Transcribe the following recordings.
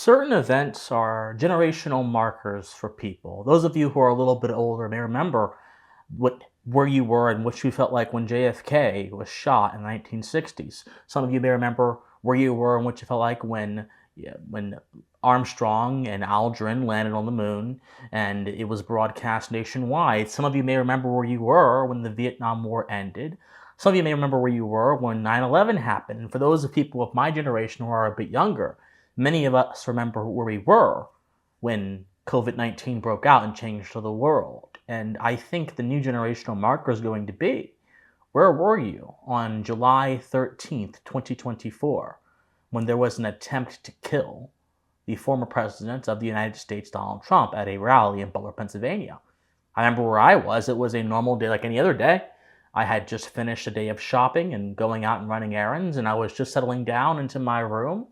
Certain events are generational markers for people. Those of you who are a little bit older may remember where you were and what you felt like when JFK was shot in the 1960s. Some of you may remember where you were and what you felt like when Armstrong and Aldrin landed on the moon and it was broadcast nationwide. Some of you may remember where you were when the Vietnam War ended. Some of you may remember where you were when 9/11 happened. And for those of people of my generation who are a bit younger, many of us remember where we were when COVID-19 broke out and changed the world. And I think the new generational marker is going to be, where were you on July 13th, 2024, when there was an attempt to kill the former president of the United States, Donald Trump, at a rally in Butler, Pennsylvania? I remember where I was. It was a normal day like any other day. I had just finished a day of shopping and going out and running errands, and I was just settling down into my room.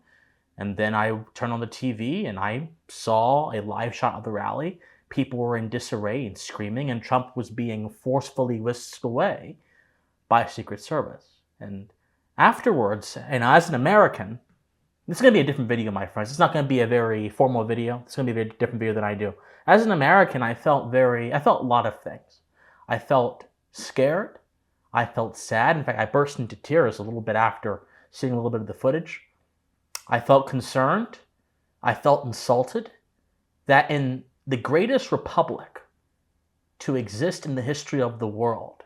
And then I turned on the TV and I saw a live shot of the rally. People were in disarray and screaming, and Trump was being forcefully whisked away by Secret Service. And afterwards, and as an American, this is going to be a different video, my friends. It's not going to be a very formal video. It's going to be a very different video than I do. As an American, I felt a lot of things. I felt scared. I felt sad. In fact, I burst into tears a little bit after seeing a little bit of the footage. I felt concerned. I felt insulted that in the greatest republic to exist in the history of the world,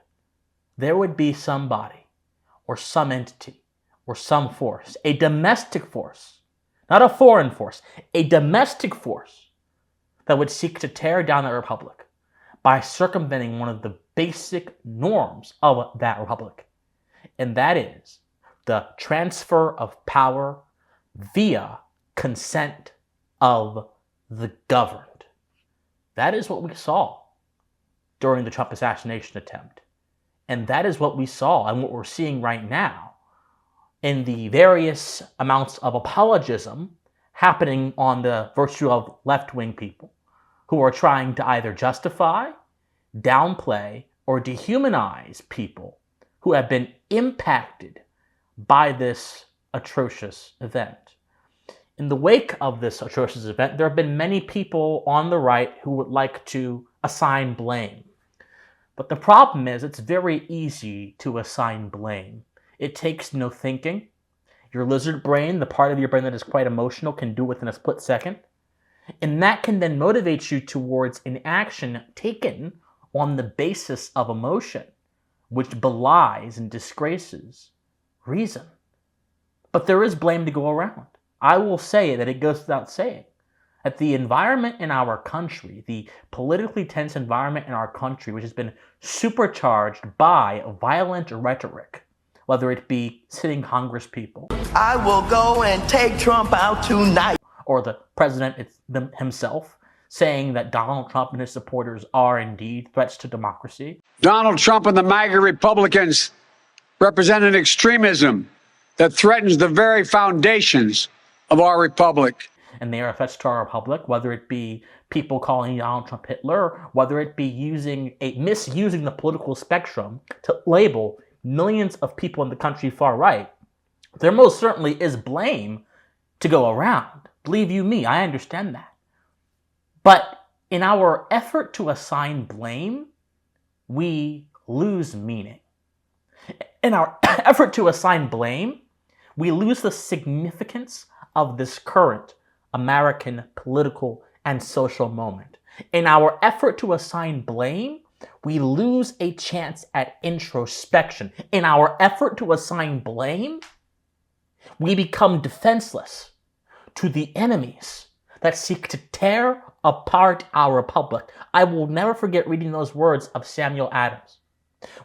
there would be somebody or some entity or some force, a domestic force, not a foreign force, a domestic force that would seek to tear down that republic by circumventing one of the basic norms of that republic. And that is the transfer of power via consent of the governed. That is what we saw during the Trump assassination attempt. And that is what we saw and what we're seeing right now in the various amounts of apologism happening on the virtue of left-wing people who are trying to either justify, downplay, or dehumanize people who have been impacted by this atrocious event. In the wake of this atrocious event, there have been many people on the right who would like to assign blame. But the problem is it's very easy to assign blame. It takes no thinking. Your lizard brain, the part of your brain that is quite emotional, can do it within a split second. And that can then motivate you towards an action taken on the basis of emotion, which belies and disgraces reason. But there is blame to go around. I will say that it goes without saying that the environment in our country, the politically tense environment in our country, which has been supercharged by violent rhetoric, whether it be sitting Congress people, I will go and take Trump out tonight, or the president himself saying that Donald Trump and his supporters are indeed threats to democracy. Donald Trump and the MAGA Republicans represent an extremism that threatens the very foundations of our republic. And they are threats to our republic, whether it be people calling Donald Trump Hitler, whether it be misusing the political spectrum to label millions of people in the country far right. There most certainly is blame to go around. Believe you me, I understand that. But in our effort to assign blame, we lose meaning. In our effort to assign blame, we lose the significance of this current American political and social moment. In our effort to assign blame, we lose a chance at introspection. In our effort to assign blame, we become defenseless to the enemies that seek to tear apart our republic. I will never forget reading those words of Samuel Adams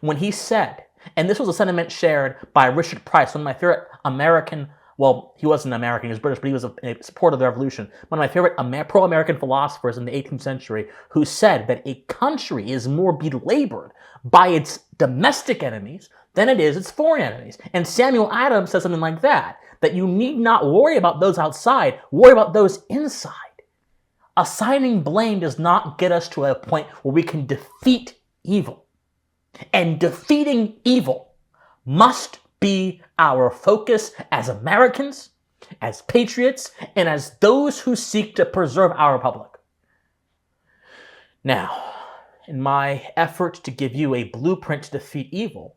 when he said, and this was a sentiment shared by Richard Price, one of my favorite American, well, he wasn't American, he was British, but he was a supporter of the revolution. One of my favorite pro-American philosophers in the 18th century who said that a country is more belabored by its domestic enemies than it is its foreign enemies. And Samuel Adams says something like that you need not worry about those outside, worry about those inside. Assigning blame does not get us to a point where we can defeat evil. And defeating evil must be our focus as Americans. as patriots, and as those who seek to preserve our republic. Now, in my effort to give you a blueprint to defeat evil,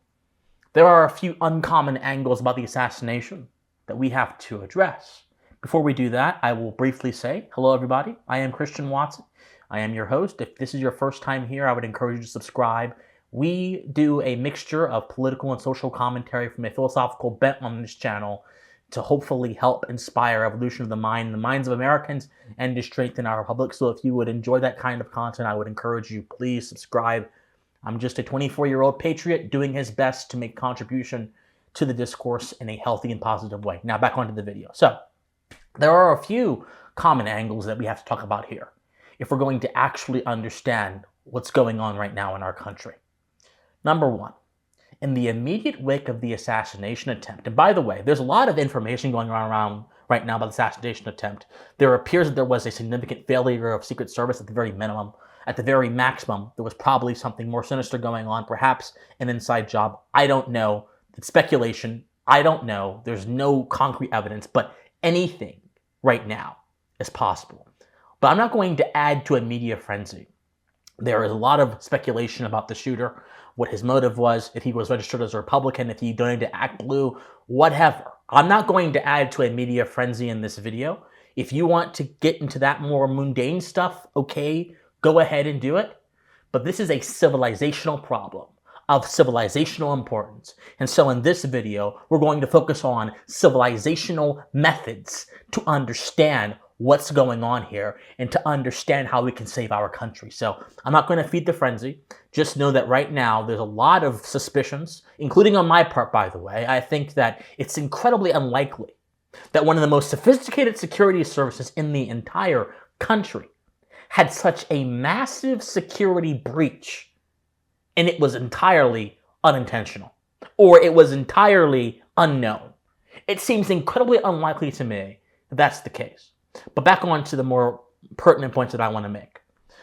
there are a few uncommon angles about the assassination that we have to address. Before we do that, I will briefly say, hello everybody, I am Christian Watson. I am your host. If this is your first time here, I would encourage you to subscribe. We do a mixture of political and social commentary from a philosophical bent on this channel to hopefully help inspire evolution of the mind in the minds of Americans and to strengthen our republic. So if you would enjoy that kind of content, I would encourage you, please subscribe. I'm just a 24-year-old patriot doing his best to make contribution to the discourse in a healthy and positive way. Now back onto the video. So there are a few common angles that we have to talk about here if we're going to actually understand what's going on right now in our country. Number one, in the immediate wake of the assassination attempt, and by the way, there's a lot of information going around right now about the assassination attempt. There appears that there was a significant failure of Secret Service at the very minimum. At the very maximum, there was probably something more sinister going on, perhaps an inside job. I don't know. It's speculation. I don't know. There's no concrete evidence, but anything right now is possible. But I'm not going to add to a media frenzy. There is a lot of speculation about the shooter, what his motive was, if he was registered as a Republican, if he donated to Act Blue, whatever. I'm not going to add to a media frenzy in this video. If you want to get into that more mundane stuff, okay, go ahead and do it. But this is a civilizational problem of civilizational importance. And so in this video, we're going to focus on civilizational methods to understand what's going on here and to understand how we can save our country. So I'm not going to feed the frenzy. Just know that right now there's a lot of suspicions, including on my part, by the way. I think that it's incredibly unlikely that one of the most sophisticated security services in the entire country had such a massive security breach and it was entirely unintentional or it was entirely unknown. It seems incredibly unlikely to me that that's the case. But back on to the more pertinent points that I want to make.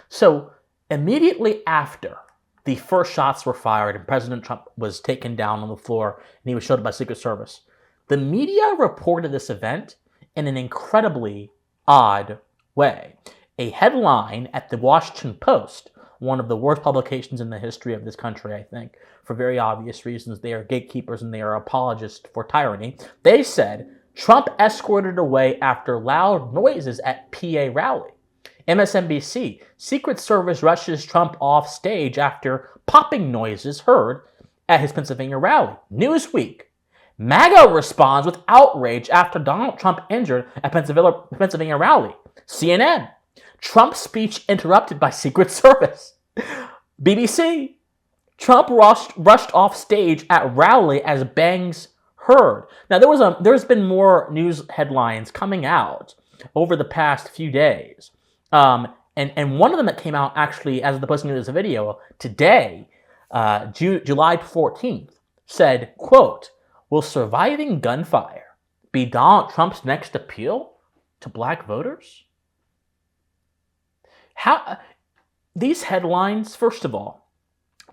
So immediately after the first shots were fired and President Trump was taken down on the floor and he was shot by Secret Service, the media reported this event in an incredibly odd way. A headline at the Washington Post, one of the worst publications in the history of this country, I think, for very obvious reasons. They are gatekeepers and they are apologists for tyranny. They said, Trump escorted away after loud noises at PA rally. MSNBC, Secret Service rushes Trump off stage after popping noises heard at his Pennsylvania rally. Newsweek, MAGA responds with outrage after Donald Trump injured at Pennsylvania rally. CNN, Trump speech interrupted by Secret Service. BBC, Trump rushed off stage at rally as bangs heard. Now, there's been more news headlines coming out over the past few days. And one of them that came out actually as of the posting of this video today, July 14th, said, quote, will surviving gunfire be Donald Trump's next appeal to black voters? These headlines, first of all,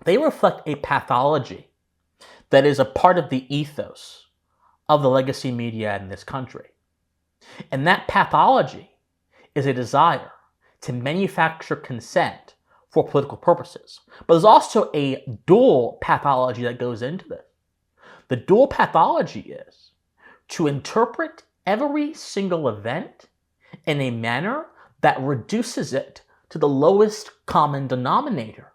they reflect a pathology that is a part of the ethos of the legacy media in this country. And that pathology is a desire to manufacture consent for political purposes. But there's also a dual pathology that goes into this. The dual pathology is to interpret every single event in a manner that reduces it to the lowest common denominator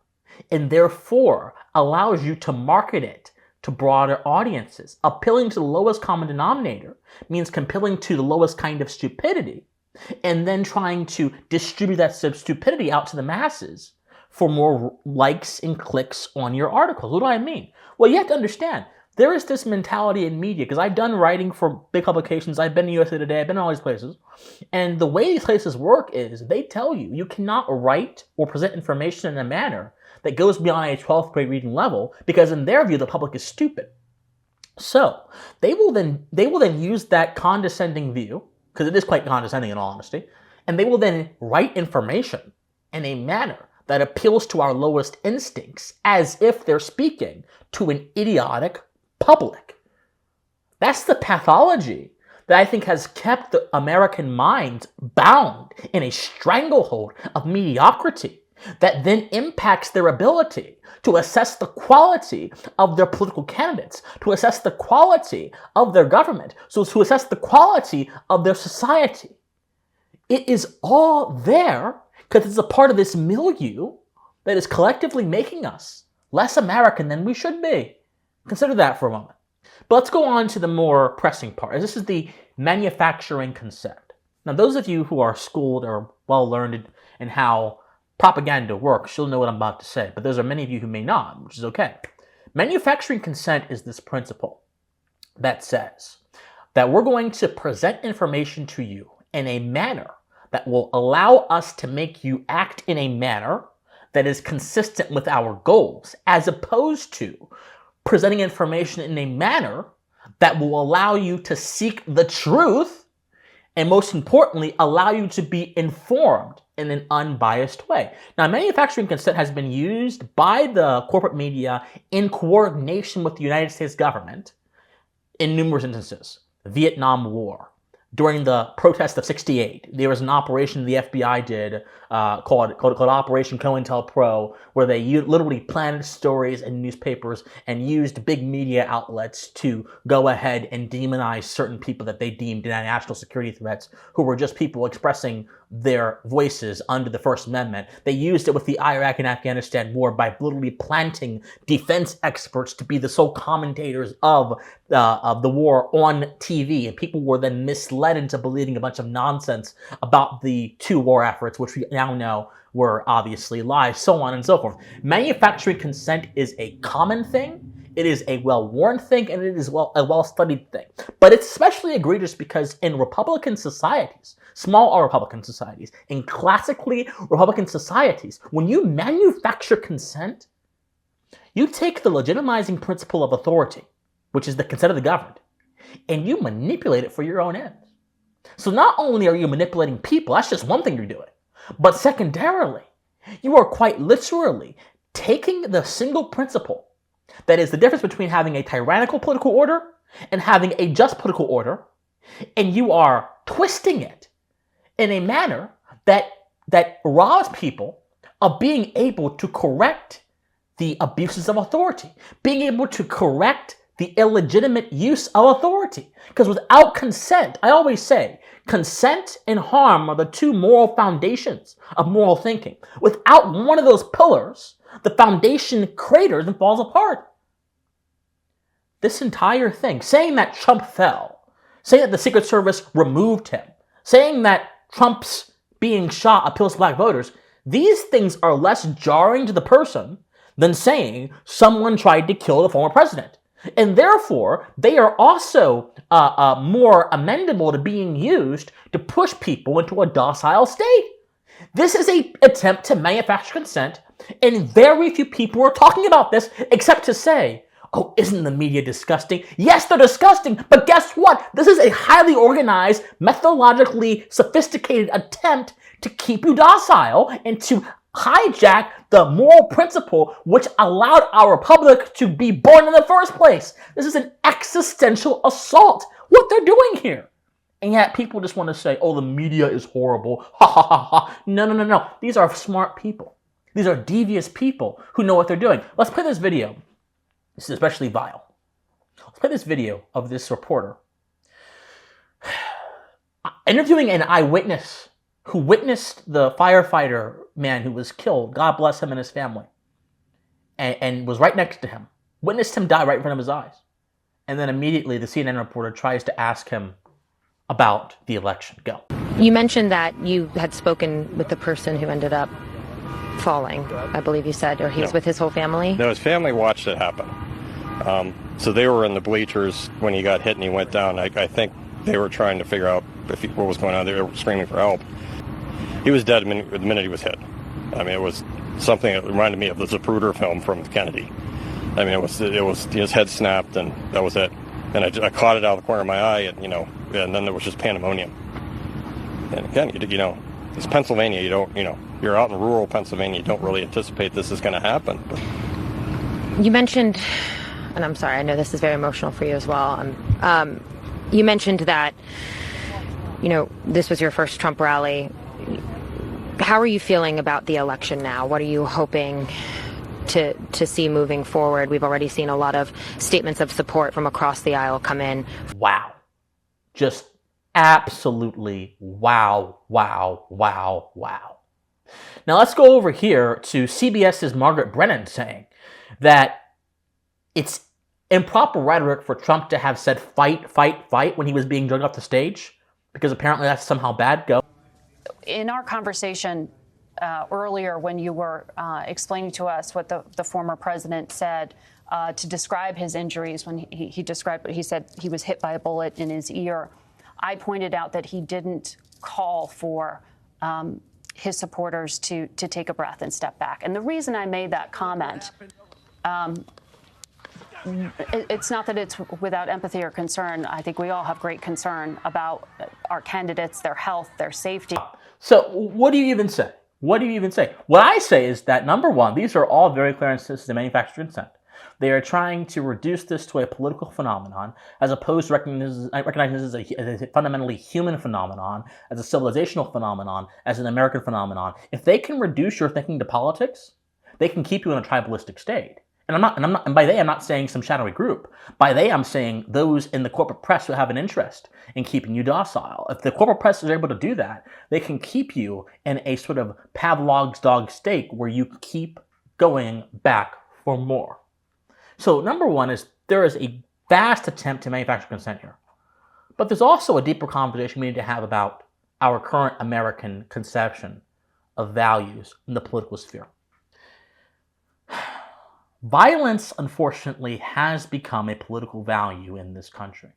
and therefore allows you to market it to broader audiences. Appealing to the lowest common denominator means compelling to the lowest kind of stupidity and then trying to distribute that stupidity out to the masses for more likes and clicks on your articles. What do I mean? Well, you have to understand, there is this mentality in media, because I've done writing for big publications, I've been to USA Today, I've been to all these places, and the way these places work is they tell you you cannot write or present information in a manner that goes beyond a 12th grade reading level, because in their view, the public is stupid. So they will then use that condescending view, because it is quite condescending in all honesty, and they will then write information in a manner that appeals to our lowest instincts as if they're speaking to an idiotic public. That's the pathology that I think has kept the American mind bound in a stranglehold of mediocrity that then impacts their ability to assess the quality of their political candidates, to assess the quality of their government, so to assess the quality of their society. It is all there because it's a part of this milieu that is collectively making us less American than we should be. Consider that for a moment. But let's go on to the more pressing part. This is the manufacturing consent. Now, those of you who are schooled or well-learned in how propaganda works, you'll know what I'm about to say. But there are many of you who may not, which is okay. Manufacturing consent is this principle that says that we're going to present information to you in a manner that will allow us to make you act in a manner that is consistent with our goals, as opposed to presenting information in a manner that will allow you to seek the truth and, most importantly, allow you to be informed in an unbiased way. Now, manufacturing consent has been used by the corporate media in coordination with the United States government in numerous instances. The Vietnam War. During the protest of '68, there was an operation the FBI did called Operation COINTELPRO, where they literally planted stories in newspapers and used big media outlets to go ahead and demonize certain people that they deemed national security threats, who were just people expressing their voices under the First Amendment. They used it with the Iraq and Afghanistan war by literally planting defense experts to be the sole commentators of the war on TV, and people were then misled into believing a bunch of nonsense about the two war efforts, which we now know were obviously lies, so on and so forth. Manufacturing consent is a common thing. It is a well-worn thing, and it is a well-studied thing. But it's especially egregious because in Republican societies, small R Republican societies, in classically Republican societies, when you manufacture consent, you take the legitimizing principle of authority, which is the consent of the governed, and you manipulate it for your own ends. So not only are you manipulating people, that's just one thing you're doing, but secondarily, you are quite literally taking the single principle that is the difference between having a tyrannical political order and having a just political order, and you are twisting it in a manner that robs people of being able to correct the abuses of authority, being able to correct the illegitimate use of authority. Because without consent, I always say, consent and harm are the two moral foundations of moral thinking. Without one of those pillars, the foundation craters and falls apart. This entire thing, saying that Trump fell, saying that the Secret Service removed him, saying that Trump's being shot appeals to black voters, these things are less jarring to the person than saying someone tried to kill the former president. And therefore, they are also more amendable to being used to push people into a docile state. This is an attempt to manufacture consent, and very few people are talking about this except to say, oh, isn't the media disgusting? Yes, they're disgusting, but guess what? This is a highly organized, methodologically sophisticated attempt to keep you docile and to hijack the moral principle which allowed our republic to be born in the first place. This is an existential assault, what they're doing here. And yet people just want to say, oh, the media is horrible. Ha ha ha ha. No. These are smart people. These are devious people who know what they're doing. Let's play this video. This is especially vile. Let's play this video of this reporter interviewing an eyewitness who witnessed the firefighter man who was killed, God bless him and his family, and was right next to him, witnessed him die right in front of his eyes. And then immediately the CNN reporter tries to ask him about the election. Go. You mentioned that you had spoken with the person who ended up falling, I believe you said, or he was with his whole family? No, his family watched it happen. So they were in the bleachers when he got hit and he went down. I think they were trying to figure out what was going on. They were screaming for help. He was dead the minute he was hit. I mean, it was something that reminded me of the Zapruder film from Kennedy. I mean, it was his head snapped and that was it. And I caught it out of the corner of my eye, and and then there was just pandemonium. And again, it's Pennsylvania. You're out in rural Pennsylvania. You don't really anticipate this is going to happen. You mentioned, and I'm sorry, I know this is very emotional for you as well. You mentioned that, this was your first Trump rally. How are you feeling about the election now? What are you hoping to see moving forward? We've already seen a lot of statements of support from across the aisle come in. Wow. Just absolutely wow, wow, wow, wow. Now let's go over here to CBS's Margaret Brennan saying that it's improper rhetoric for Trump to have said fight, fight, fight when he was being dragged off the stage, because apparently that's somehow bad. Go. In our conversation earlier, when you were explaining to us what the former president said to describe his injuries, when he said he was hit by a bullet in his ear, I pointed out that he didn't call for his supporters to take a breath and step back. And the reason I made that comment, it's not that it's without empathy or concern. I think we all have great concern about our candidates, their health, their safety. So what do you even say? What do you even say? What I say is that, number one, these are all very clear instances of manufactured consent. They are trying to reduce this to a political phenomenon as opposed to recognizing this as a fundamentally human phenomenon, as a civilizational phenomenon, as an American phenomenon. If they can reduce your thinking to politics, they can keep you in a tribalistic state. And by they, I'm not saying some shadowy group. By they, I'm saying those in the corporate press who have an interest in keeping you docile. If the corporate press is able to do that, they can keep you in a sort of Pavlov's dog state where you keep going back for more. So number one is there is a vast attempt to manufacture consent here. But there's also a deeper conversation we need to have about our current American conception of values in the political sphere. Violence, unfortunately, has become a political value in this country.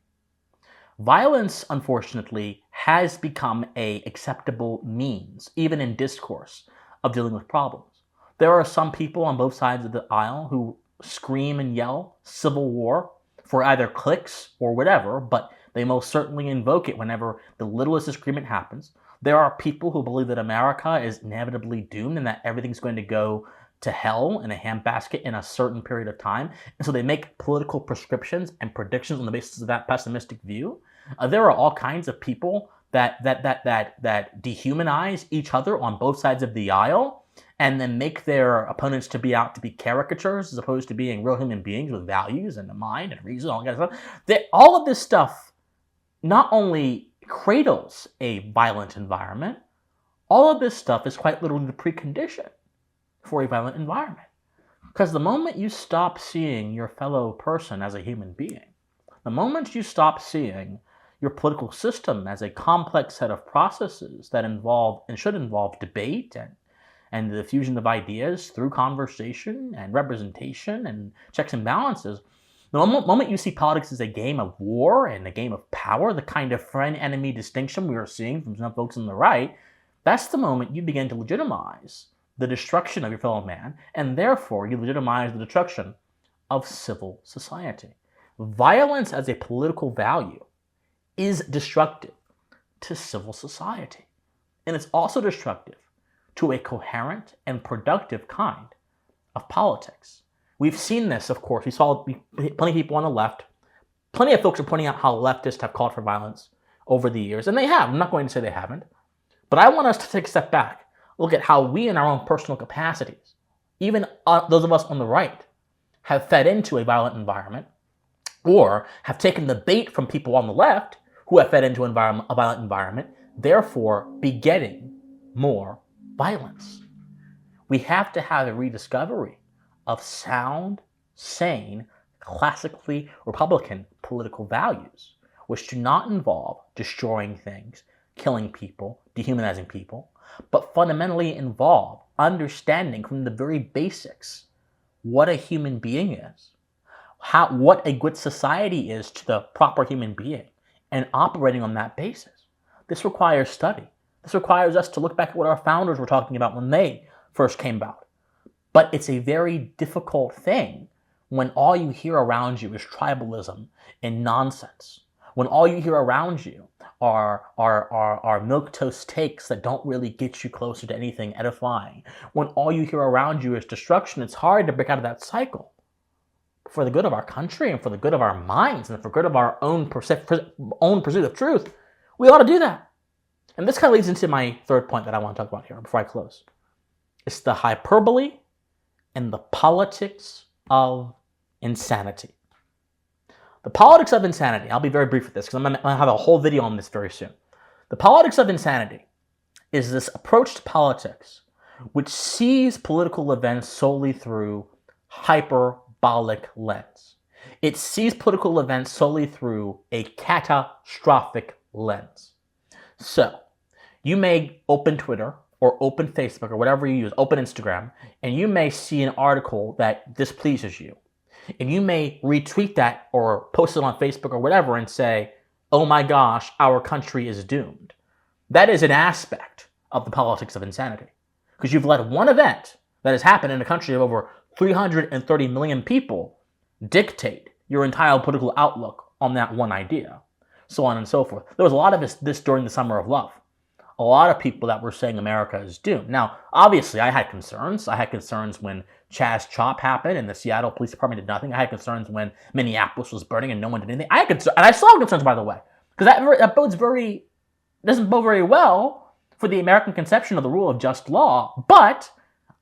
Violence, unfortunately, has become an acceptable means, even in discourse, of dealing with problems. There are some people on both sides of the aisle who scream and yell civil war for either clicks or whatever, but they most certainly invoke it whenever the littlest disagreement happens. There are people who believe that America is inevitably doomed and that everything's going to go to hell in a handbasket in a certain period of time. And so they make political prescriptions and predictions on the basis of that pessimistic view. There are all kinds of people that dehumanize each other on both sides of the aisle and then make their opponents to be out to be caricatures as opposed to being real human beings with values and a mind and reason, all that kind of stuff. All of this stuff not only cradles a violent environment, all of this stuff is quite literally the precondition for a violent environment. Because the moment you stop seeing your fellow person as a human being, the moment you stop seeing your political system as a complex set of processes that involve and should involve debate and the fusion of ideas through conversation and representation and checks and balances, the moment you see politics as a game of war and a game of power, the kind of friend-enemy distinction we are seeing from some folks on the right, that's the moment you begin to legitimize the destruction of your fellow man, and therefore you legitimize the destruction of civil society. Violence as a political value is destructive to civil society. And it's also destructive to a coherent and productive kind of politics. We've seen this, of course. We saw plenty of people on the left. Plenty of folks are pointing out how leftists have called for violence over the years. And they have. I'm not going to say they haven't. But I want us to take a step back. Look at how we in our own personal capacities, even those of us on the right, have fed into a violent environment or have taken the bait from people on the left who have fed into a violent environment, therefore begetting more violence. We have to have a rediscovery of sound, sane, classically Republican political values, which do not involve destroying things, killing people, dehumanizing people, but fundamentally involve understanding from the very basics what a human being is, what a good society is to the proper human being, and operating on that basis. This requires study. This requires us to look back at what our founders were talking about when they first came about. But it's a very difficult thing when all you hear around you is tribalism and nonsense. When all you hear around you are milquetoast takes that don't really get you closer to anything edifying. When all you hear around you is destruction, it's hard to break out of that cycle. for the good of our country and for the good of our minds and for the good of our own pursuit of truth, we ought to do that. And this kind of leads into my third point that I want to talk about here before I close. It's the hyperbole and the politics of insanity. The politics of insanity, I'll be very brief with this because I'm going to have a whole video on this very soon. The politics of insanity is this approach to politics which sees political events solely through hyperbolic lens. It sees political events solely through a catastrophic lens. So, you may open Twitter or open Facebook or whatever you use, open Instagram, and you may see an article that displeases you. And you may retweet that or post it on Facebook or whatever and say, oh my gosh, our country is doomed. That is an aspect of the politics of insanity. Because you've let one event that has happened in a country of over 330 million people dictate your entire political outlook on that one idea. So on and so forth. There was a lot of this during the Summer of Love. A lot of people that were saying America is doomed. Now, obviously, I had concerns. I had concerns when Chaz Chop happened and the Seattle Police Department did nothing. I had concerns when Minneapolis was burning and no one did anything. I had concerns, and I still have concerns, by the way, because that doesn't bode very well for the American conception of the rule of just law. But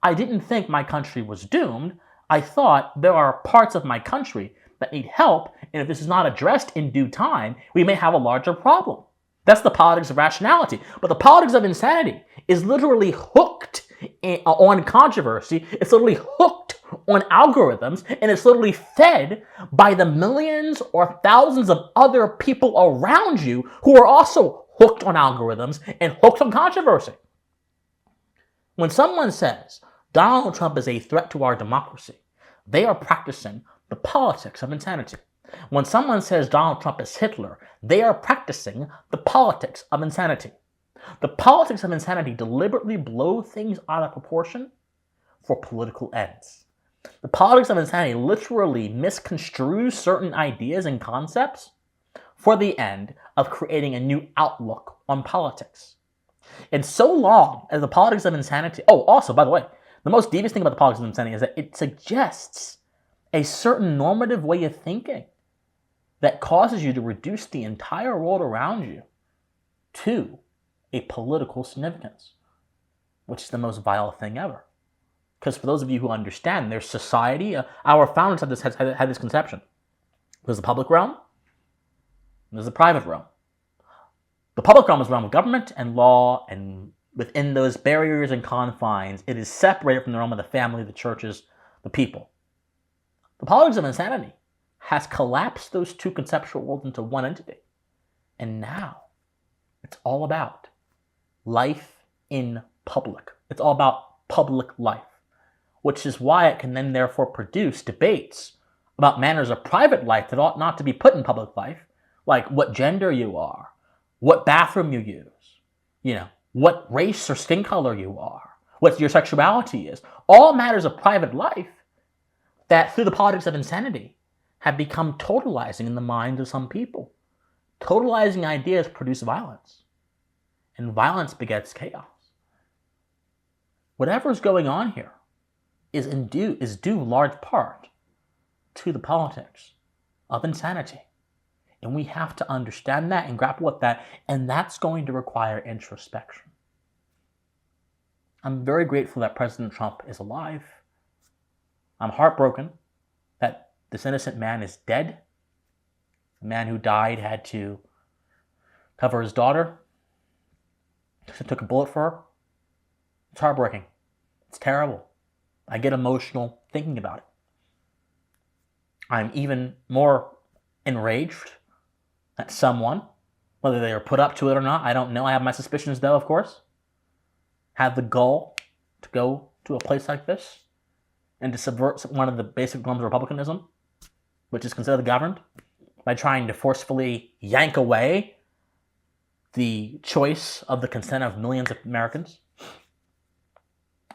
I didn't think my country was doomed. I thought there are parts of my country that need help, and if this is not addressed in due time, we may have a larger problem. That's the politics of rationality. But the politics of insanity is literally hooked on controversy. It's literally hooked on algorithms, and it's literally fed by the millions or thousands of other people around you who are also hooked on algorithms and hooked on controversy. When someone says Donald Trump is a threat to our democracy, they are practicing the politics of insanity. When someone says Donald Trump is Hitler, they are practicing the politics of insanity. The politics of insanity deliberately blow things out of proportion for political ends. The politics of insanity literally misconstrues certain ideas and concepts for the end of creating a new outlook on politics. And so long as the politics of insanity... Oh, also, by the way, the most devious thing about the politics of insanity is that it suggests a certain normative way of thinking that causes you to reduce the entire world around you to a political significance, which is the most vile thing ever. Because for those of you who understand, there's society. Our founders had this conception. There's the public realm, and there's the private realm. The public realm is the realm of government and law, and within those barriers and confines, it is separated from the realm of the family, the churches, the people. The politics of insanity has collapsed those two conceptual worlds into one entity. And now it's all about life in public. It's all about public life, which is why it can then therefore produce debates about manners of private life that ought not to be put in public life, like what gender you are, what bathroom you use, what race or skin color you are, what your sexuality is. All matters of private life that through the politics of insanity have become totalizing in the minds of some people. Totalizing ideas produce violence, and violence begets chaos. Whatever is going on here is due large part to the politics of insanity. And we have to understand that and grapple with that, and that's going to require introspection. I'm very grateful that President Trump is alive. I'm heartbroken that this innocent man is dead. The man who died had to cover his daughter. He took a bullet for her. It's heartbreaking. It's terrible. I get emotional thinking about it. I'm even more enraged that someone, whether they are put up to it or not, I don't know. I have my suspicions though, of course, have the gall to go to a place like this and to subvert one of the basic norms of republicanism, which is considered the governed, by trying to forcefully yank away the choice of the consent of millions of Americans.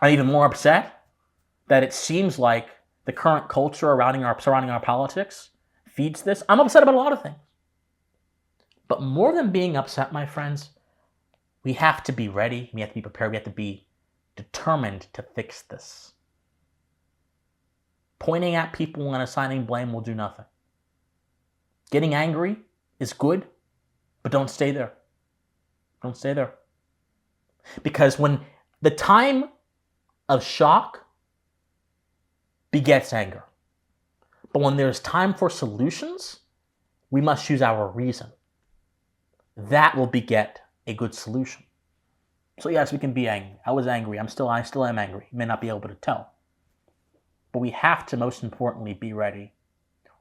I'm even more upset that it seems like the current culture surrounding our politics feeds this. I'm upset about a lot of things. But more than being upset, my friends, we have to be ready, we have to be prepared, we have to be determined to fix this. Pointing at people and assigning blame will do nothing. Getting angry is good, but don't stay there. Don't stay there. Because when the time of shock begets anger, but when there's time for solutions, we must use our reason. That will beget a good solution. So yes, we can be angry. I was angry. I still am angry. You may not be able to tell. But we have to, most importantly, be ready,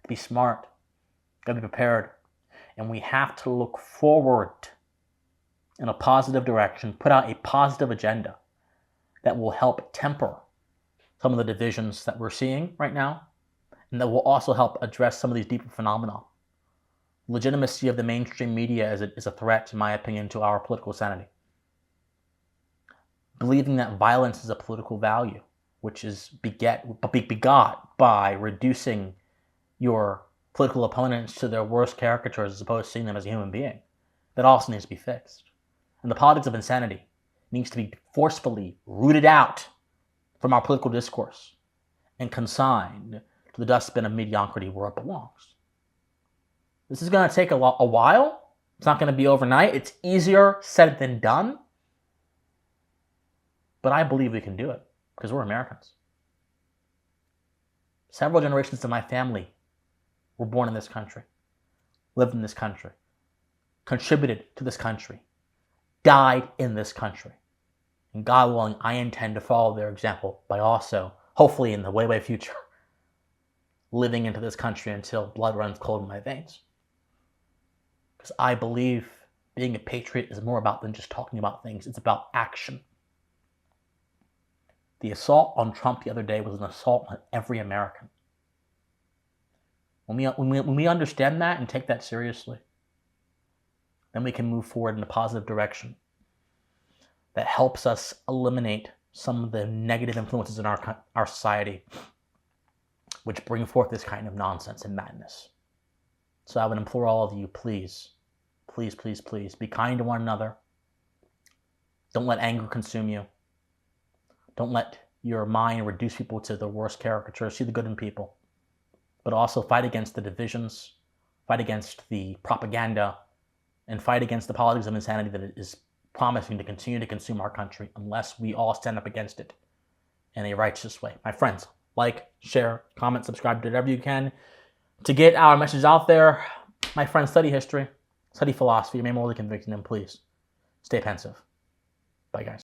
be smart, gotta be prepared. And we have to look forward in a positive direction, put out a positive agenda that will help temper some of the divisions that we're seeing right now, and that will also help address some of these deeper phenomena. Legitimacy of the mainstream media is a threat, in my opinion, to our political sanity. Believing that violence is a political value, which is begot by reducing your political opponents to their worst caricatures as opposed to seeing them as a human being, that also needs to be fixed. And the politics of insanity needs to be forcefully rooted out from our political discourse and consigned to the dustbin of mediocrity where it belongs. This is going to take a while. It's not going to be overnight. It's easier said than done. But I believe we can do it because we're Americans. Several generations of my family were born in this country, lived in this country, contributed to this country, died in this country. And God willing, I intend to follow their example by also, hopefully in the way future, living into this country until blood runs cold in my veins. Because I believe being a patriot is more about than just talking about things. It's about action. The assault on Trump the other day was an assault on every American. When we understand that and take that seriously, then we can move forward in a positive direction that helps us eliminate some of the negative influences in our society, which bring forth this kind of nonsense and madness. So I would implore all of you, please, please, please, please, be kind to one another. Don't let anger consume you. Don't let your mind reduce people to the worst caricatures. See the good in people. But also fight against the divisions, fight against the propaganda, and fight against the politics of insanity that is promising to continue to consume our country unless we all stand up against it in a righteous way. My friends, like, share, comment, subscribe, do whatever you can to get our message out there. My friends, study history, study philosophy, remain morally convicted, and please stay pensive. Bye, guys.